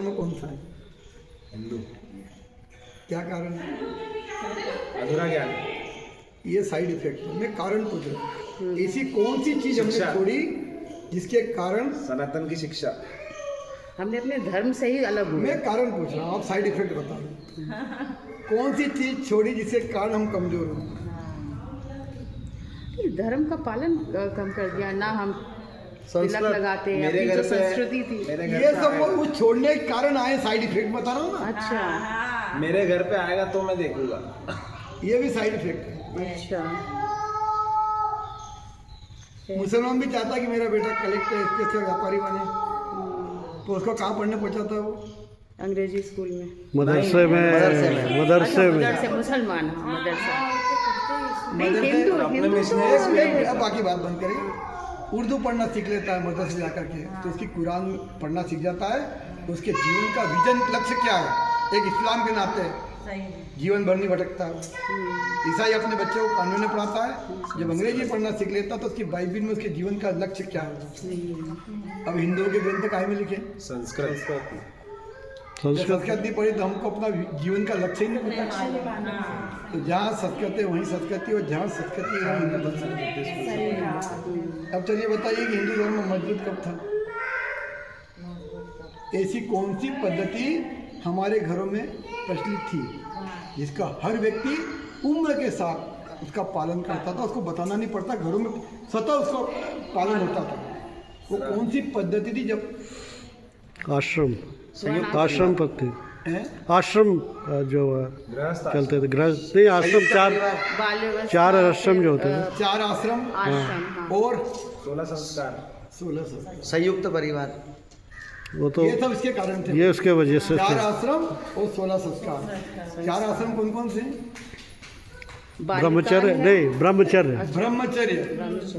धर्म कौन सा है? हिंदू। क्या कारण है? अधूरा ज्ञान। ये साइड इफेक्ट है। मैं कारण पूछ रहा हूँ, ऐसी कौन सी चीज हमने शिक्षा। छोड़ी जिसके कारण? सनातन की शिक्षा। हमने अपने धर्म से ही अलग हुए। मैं कारण पूछ रहा हूँ, आप साइड इफेक्ट बता दो। कौन सी चीज छोड़ी जिसके कारण हम कमजोर हो? धर्म का पालन कम कर दिया ना, हम तिलक लगाते हैं, मेरे अपनी घर जो पे संस्कृति थी। मेरे घर ये पे सब आएगा। वो छोड़ने के कारण आए, साइड इफेक्ट बता रहा हूँ ना। अच्छा मेरे घर पे आएगा तो मैं देखूंगा। ये भी साइड इफेक्ट है। अच्छा। मुसलमान भी चाहता है कि मेरा बेटा कलेक्टर इसके अच्छा व्यापारी बने, तो उसको कहाँ पढ़ने पहुँचाता है वो? अंग्रेजी स्कूल में, मदरसे में अच्छा, मदरसे मुसलमान, हाँ, मदरसा नहीं, हिंदू अपने हिंदू मिशनरी अब बाकी बात बंद करिए। उर्दू पढ़ना सीख लेता है मदरसे जाकर के, तो उसकी कुरान पढ़ना सीख जाता है, तो उसके जीवन का विजन लक्ष्य क्या है? एक इस्लाम के नाते जीवन भर नहीं भटकता है। ईसाई अपने बच्चे को कानून में पढ़ाता है, जब अंग्रेजी पढ़ना सीख लेता है तो उसकी बाइबिल में उसके जीवन का लक्ष्य क्या है? अब हिंदुओं के ग्रंथ काहे में लिखे? संस्कृत। संस्कृत नहीं पढ़ी तो हमको अपना जीवन का लक्ष्य ही नहीं पता। तो जहाँ संस्कृत है वहीं संस्कृति, और जहाँ संस्कृति है वहाँ हिंदू धर्म। अब चलिए बताइए कि हिंदू धर्म मजबूत कब था? ऐसी कौन सी पद्धति हमारे घरों में प्रचलित थी जिसका हर व्यक्ति उम्र के साथ उसका पालन करता था, उसको बताना नहीं पड़ता, घरों में स्वतः उसको पालन होता था? वो कौन सी पद्धति थी? जब आश्रम पद्धति, है आश्रम जो गृहस्थ चलते थे, गृहस्थ नहीं, आश्रम चार आश्रम जो होते थे। 4 आश्रम आश्रम, हाँ। और 16 संस्कार। 16 संयुक्त परिवार। वो तो ये सब इसके कारण थे। ये उसके वजह से 4 थे। आश्रम और 16 संस्कार। 4 आश्रम कौन कौन से? ब्रह्मचर्य नहीं, ब्रह्मचर्य। ब्रह्मचर्य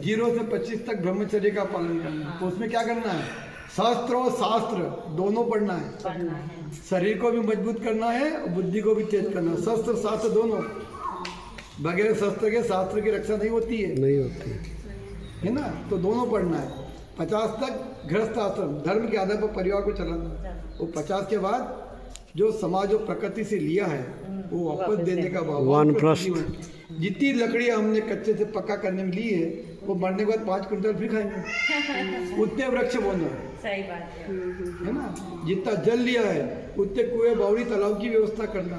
0 से 25 तक ब्रह्मचर्य का पालन करना। तो उसमें क्या करना है? शास्त्र और शास्त्र दोनों पढ़ना है। शरीर को भी मजबूत करना है और बुद्धि को भी तेज करना है। शस्त्र शास्त्र दोनों, बगैर शस्त्र के शास्त्र की रक्षा नहीं होती है, नहीं होती है ना? तो दोनों पढ़ना है। 50 तक गृहस्थ आश्रम, धर्म के आधार पर परिवार को चलाना। और 50 के बाद जो समाज और प्रकृति से लिया है वो वापस देने का भाव। वानप्रस्थ। जितनी लकड़ियाँ हमने कच्चे से पक्का करने में ली है, वो मरने के बाद 5 क्विंटल फिर खाएंगे। उतने वृक्ष बोना सही बात है ना? जितना जल लिया है उतने कुएं, बावड़ी, तालाब की व्यवस्था करना।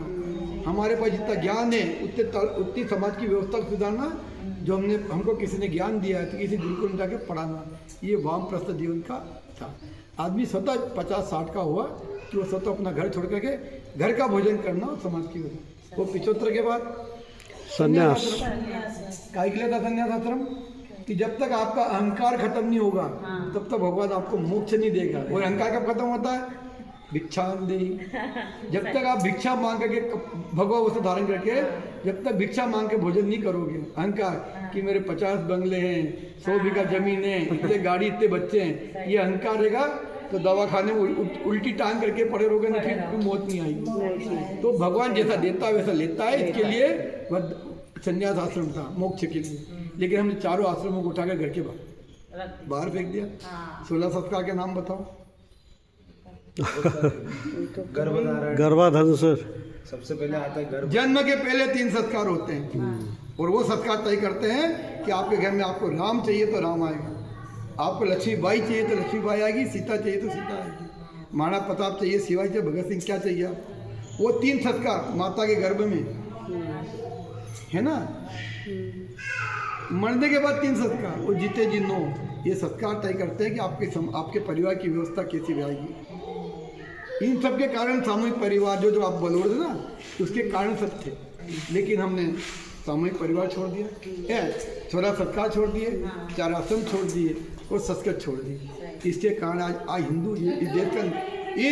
हमारे पास जितना ज्ञान है उतनी समाज की व्यवस्था को सुधारना। जो हमको किसी ने ज्ञान दिया है तो किसी गुरु को जाके पढ़ाना। ये वामप्रस्थ जीवन का था। आदमी स्वतः 50-60 का हुआ कि वो स्वतः अपना घर छोड़ करके घर का भोजन करना और समाज की वजह। वो 75 के बाद संन्यास। काहे के लिए था संन्यास आश्रम? कि जब तक आपका अहंकार खत्म नहीं होगा तब तक भगवान आपको मोक्ष नहीं देगा। और अहंकार कब खत्म होता है? भिक्षा दे। जब तक आप भिक्षा मांग करके भगवा वस्त्र धारण करके जब तक भिक्षा मांग के भोजन नहीं करोगे, अहंकार कि मेरे 50 बंगले हैं, 100 बीघा जमीन है, इतने गाड़ी, इतने बच्चे हैं, ये अहंकार रहेगा तो दवाखाने में उल्टी टांग करके पड़े रहोगे ना, फिर मौत नहीं आएगी। तो भगवान जैसा देता है वैसा लेता है। इसके लिए वह संन्यास आश्रम था मोक्ष के लिए। लेकिन हमने चारों आश्रमों को उठाकर घर के बाहर फेंक दिया। 16 संस्कार के नाम बताओ। गर्भाधान से सबसे पहले आता है गर्भ। जन्म के पहले 3 संस्कार होते हैं, और वो संस्कार तय करते हैं कि आपके घर में आपको राम चाहिए तो राम आएगा, आपको लक्ष्मीबाई चाहिए तो लक्ष्मीबाई आएगी, सीता चाहिए तो सीता आएगी, महाराणा प्रताप चाहिए, शिवाजी चाहिए, भगत सिंह, क्या चाहिए आपको? वो 3 संस्कार माता के गर्भ में है ना? मरने के बाद 3 संस्कार, वो जीते जिनो, ये संस्कार तय करते हैं कि आपके परिवार की व्यवस्था कैसी रहेगी। इन सब के कारण सामूहिक परिवार जो आप बोल रहे थे ना, उसके कारण सब थे। लेकिन हमने सामूहिक परिवार छोड़ दिया, 16 संस्कार छोड़ दिए, 4 आश्रम छोड़ दिए और संस्कृत छोड़ दी। इसके कारण आज हिंदू, इस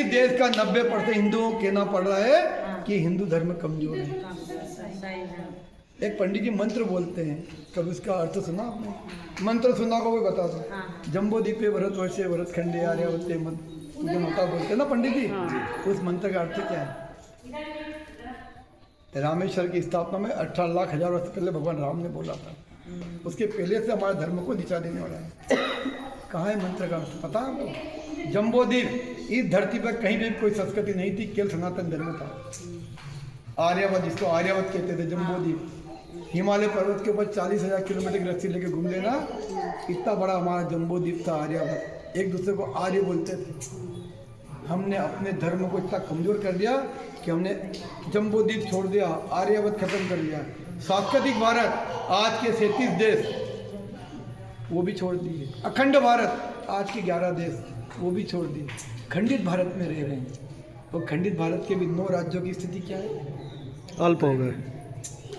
देश का 90% हिंदुओं को कहना पड़ रहा है कि हिंदू धर्म कमजोर है। एक पंडित जी मंत्र बोलते हैं, कभी उसका अर्थ सुना आपने? मंत्र सुना को कोई बता दो। जम्बो दीपे भरत वर्षे भरत खंडे आर्यावते मुझे मता बोलते हैं ना पंडित जी। उस मंत्र का अर्थ क्या है? रामेश्वर की स्थापना में 18 लाख हजार वर्ष पहले भगवान राम ने बोला था। उसके पहले से हमारे धर्म को दिशा देने वाला है। कहाँ है मंत्र का अर्थ पता है आपको? जम्बोदीप इस धरती पर कहीं भी कोई संस्कृति नहीं थी, केवल सनातन धर्म था। आर्यावत, जिसको आर्यावत कहते थे, जम्बूद्वीप, हिमालय पर्वत के ऊपर 40,000 किलोमीटर की रस्सी लेके घूम लेना, इतना बड़ा हमारा जम्बूद्वीप था आर्यावत। एक दूसरे को आर्य बोलते थे। हमने अपने धर्म को इतना कमजोर कर दिया कि हमने जम्बूद्वीप छोड़ दिया, आर्यावत खत्म कर दिया। सांस्कृतिक भारत आज के 37 देश वो भी छोड़ दिए। अखंड भारत आज के 11 देश वो भी छोड़ दिए। खंडित भारत में रह रहे हैं। तो खंडित भारत के भी 9 राज्यों की स्थिति क्या है? अल्प हो गए,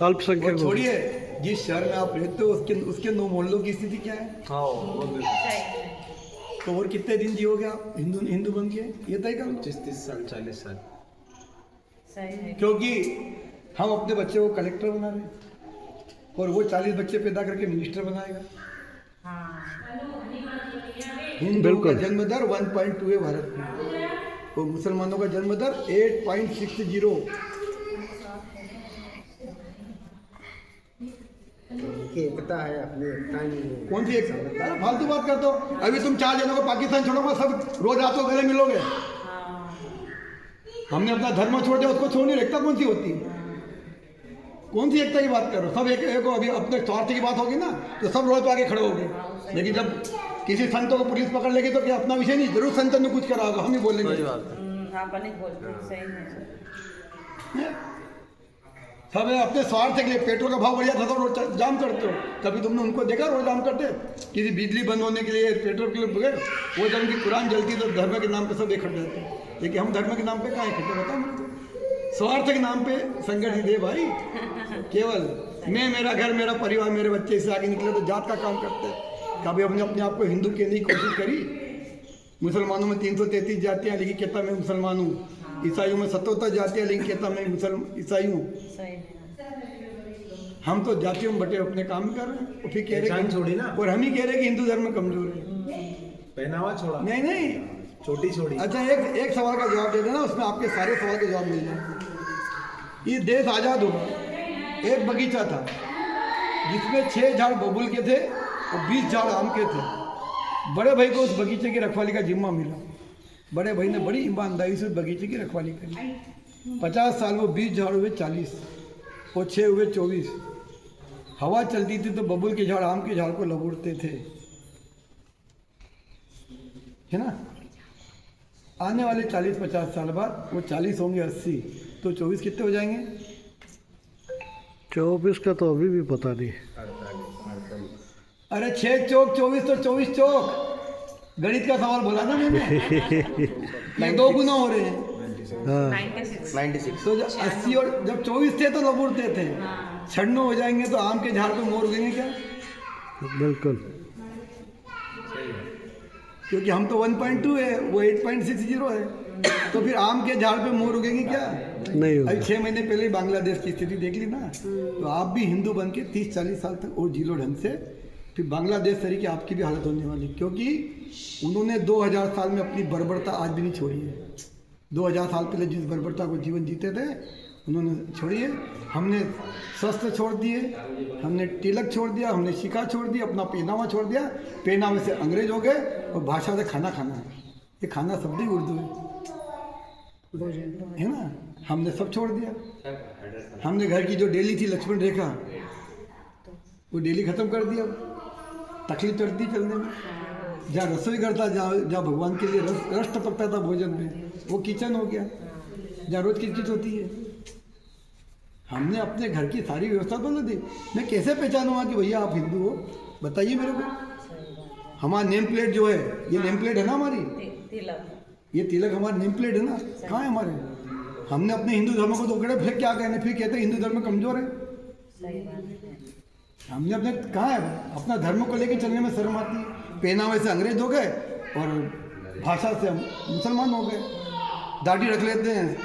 अल्पसंख्यक हो गए। छोड़िए, जिस शहर में आप रहते हो उसके 9 मोहल्लों की स्थिति क्या है? हाँ वो बिल्कुल। तो और कितने दिन जियोगे आप हिंदू बन के? ये तय कर लो। 30 साल 40 साल। सही है। क्योंकि हम अपने बच्चे को कलेक्टर बना रहे हैं और वो 40 बच्चे पैदा करके मिनिस्टर बनाएगा। हाँ। हिंदुओं का बिल्कुल। जन्म दर 1.2 है भारत में, और मुसलमानों का जन्म दर 8.60। एकता है, अपनी एकता नहीं है। कौन सी एकता? अरे फालतू बात करते हो। अभी तुम 4 जनों को पाकिस्तान छोड़ोगे, सब रोज रातों गले मिलोगे। हमने अपना धर्म छोड़ दिया, उसको छोड़नी एकता कौन सी होती है? कौन सी एकता की बात कर रहे हो? सब एक अभी अपने स्वार्थ की बात होगी ना तो सब रोज आगे खड़े होंगे, लेकिन जब किसी संतों को पुलिस पकड़ लेगी तो क्या अपना विषय नहीं? जरूर संत ने कुछ करा होगा, हम ही बोलेंगे। अपन ही बोलते हैं, सही है। सब अपने स्वार्थ के लिए पेट्रोल का भाव बढ़ जाता तो रोज जाम करते हो। कभी तुमने उनको देखा रोज जाम करते? किसी बिजली बंद होने के लिए, पेट्रोल के लिए बगैर वो जब उनकी कुरान जलती तो धर्म के नाम पे सब इकट्ठ जाते हैं। लेकिन हम धर्म के नाम पे कहाँ इकट्ठे? बताओ मेरे को। स्वार्थ के नाम पे संगठित है भाई। केवल मैं, मेरा घर, मेरा परिवार, मेरे बच्चे, इससे आगे निकले तो जात का काम करते हैं। कभी हमने अपने आप को हिंदू कहने की कोशिश करी? मुसलमानों में 333 जातियाँ, लेकिन कहता मैं मुसलमान हूँ। ईसाइयों में 77 जातियाँ, लेकिन कहता मैं ईसाई हूँ। सही है। हम तो जातियों में बटे अपने काम कर रहे हैं, और फिर कह रहे पहचान छोड़ी ना। और हम ही कह रहे कि हिंदू धर्म कमजोर है। पहनावा छोड़ा, नहीं नहीं। छोटी छोड़ी। अच्छा, एक सवाल का जवाब दे देना, उसमें आपके सारे सवाल के जवाब मिल जाएंगे। ये देश आज़ाद हुआ, एक बगीचा था जिसमें 6 झाड़ बबूल के थे और 20 झाड़ आम के थे। बड़े भाई को उस बगीचे की रखवाली का जिम्मा मिला। बड़े भाई ने बड़ी ईमानदारी से उस बगीचे की रखवाली करी। 50 साल वो 20 झाड़ हुए 40 और 6 हुए 24। हवा चलती थी तो बबूल के झाड़ आम के झाड़ को लबोड़ते थे, है ना। आने वाले 40-50 साल बाद वो 40 होंगे 80, तो 24 कितने हो जाएंगे? 24 का तो अभी भी पता नहीं। अरे 6 चौक 24 तो 24 चौक। गणित का सवाल बोला ना मैंने। ये 2 गुना हो रहे हैं। हाँ 96। तो जब 80 और जब 24 थे तो लबोड़ते थे, 96 हो जाएंगे तो आम के झाड़ पे मोर उगेंगे क्या? बिल्कुल। क्योंकि हम तो 1.2 है, वो 8.60 है, तो फिर आम के झाड़ पे मोर उगेंगे क्या? नहीं होगा। अभी 6 महीने पहले ही बांग्लादेश की स्थिति देख ली ना। तो आप भी हिंदू बन के 30-40 साल तक और जी लो ढंग से, फिर बांग्लादेश तरीके आपकी भी हालत होने वाली। क्योंकि उन्होंने 2000 साल में अपनी बर्बरता आज भी नहीं छोड़ी है। 2000 साल पहले जिस बर्बरता को जीवन जीते थे उन्होंने छोड़ी है। हमने शस्त्र छोड़ दिए, हमने तिलक छोड़ दिया, हमने शिखा छोड़ दी, अपना पहनावा छोड़ दिया। पहनावे से अंग्रेज हो गए और भाषा से खाना खाना है। ये खाना शब्द ही उर्दू है ना। हमने सब छोड़ दिया। हमने घर की जो डेली थी लक्ष्मण रेखा, वो डेली खत्म कर दिया। तकलीफ चढ़ती चलने में। जहाँ रसोई घर था, जहाँ भगवान के लिए रस टपकता था भोजन में, वो किचन हो गया जहाँ रोज किचकिच होती है। हमने अपने घर की सारी व्यवस्था बदल दी। मैं कैसे पहचानूंगा कि भैया आप हिंदू हो? बताइए मेरे को। हमारा नेम प्लेट जो है, ये नेम प्लेट है ना हमारी, ये तिलक हमारा नेम प्लेट है ना। कहाँ है हमारे? हमने अपने हिंदू धर्म को तो उगड़े फिर क्या कहने, फिर कहते हैं हिंदू धर्म कमजोर है। हमने अपने कहाँ है? अपना धर्म को लेकर चलने में शर्म आती है। पहनावे से अंग्रेज हो गए और भाषा से हम मुसलमान हो गए। दाढ़ी रख लेते हैं,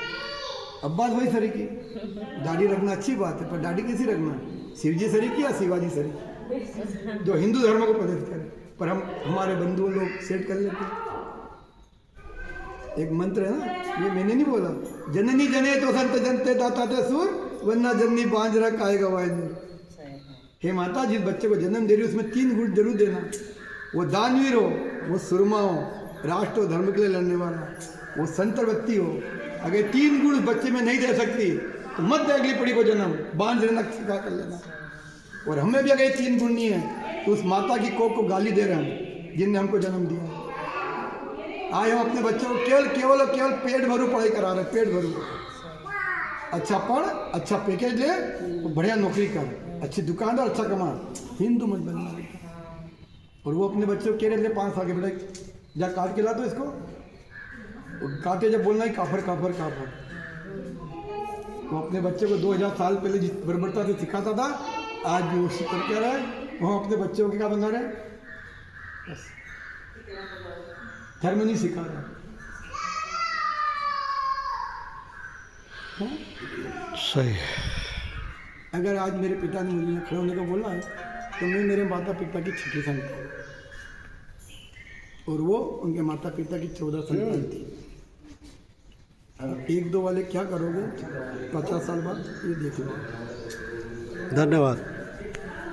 अब बात वही सरी की। दाढ़ी रखना अच्छी बात है, पर दाढ़ी कैसी रखना? शिवजी सरी की या शिवाजी सरी, जो हिंदू धर्म को प्रदर्शित करे। पर हम हमारे बंधुओं लोग सेट कर लेते हैं। एक मंत्र है ना, ये मैंने नहीं बोला। जननी जने तो संत जनते दाता ते सुर, वरना जननी बांझरा काय गवाए नूर। हे माता, जिस बच्चे को जन्म दे रही हो उसमें 3 गुण जरूर देना। वो दानवीर हो, वो सुरमा हो, राष्ट्र और धर्म के लिए लड़ने वाला, वो संत व्यक्ति हो, अगर 3 गुण उस बच्चे में नहीं दे सकती तो मत दे अगली पीढ़ी को जन्म, बांध लेना, स्वीकार कर लेना। और हमें भी अगर ये 3 गुण नहीं है तो उस माता की कोख को गाली दे रहे हैं जिनने हमको जन्म दिया। आज हम अपने बच्चों को केवल पेट भरू पढ़ाई करा रहे हैं, पेट भरू। अच्छा पढ़, अच्छा पैकेज ले, तो बढ़िया नौकरी कर, अच्छी दुकानदार, अच्छा कमा, हिंदू मत बनना। और वो अपने बच्चों को कह रहे थे 5 साल के, बेटा जा काट के ला दो इसको, काटे जब बोलना ही काफर काफर काफर। वो अपने बच्चे को 2000 साल पहले जिस बर्बरता से सिखाता था, आज भी वो सीख कर रहा है। वहाँ अपने बच्चों को क्या बना रहे, बस धर्म नहीं सिखा रहा। सही। अगर आज मेरे पिता ने मुझे खड़े होने को बोला है तो मैं मेरे माता पिता की 6ठी संतान, और वो उनके माता पिता की 14 संतान थी। अब 1-2 वाले क्या करोगे 50 साल बाद, ये देख लो। धन्यवाद।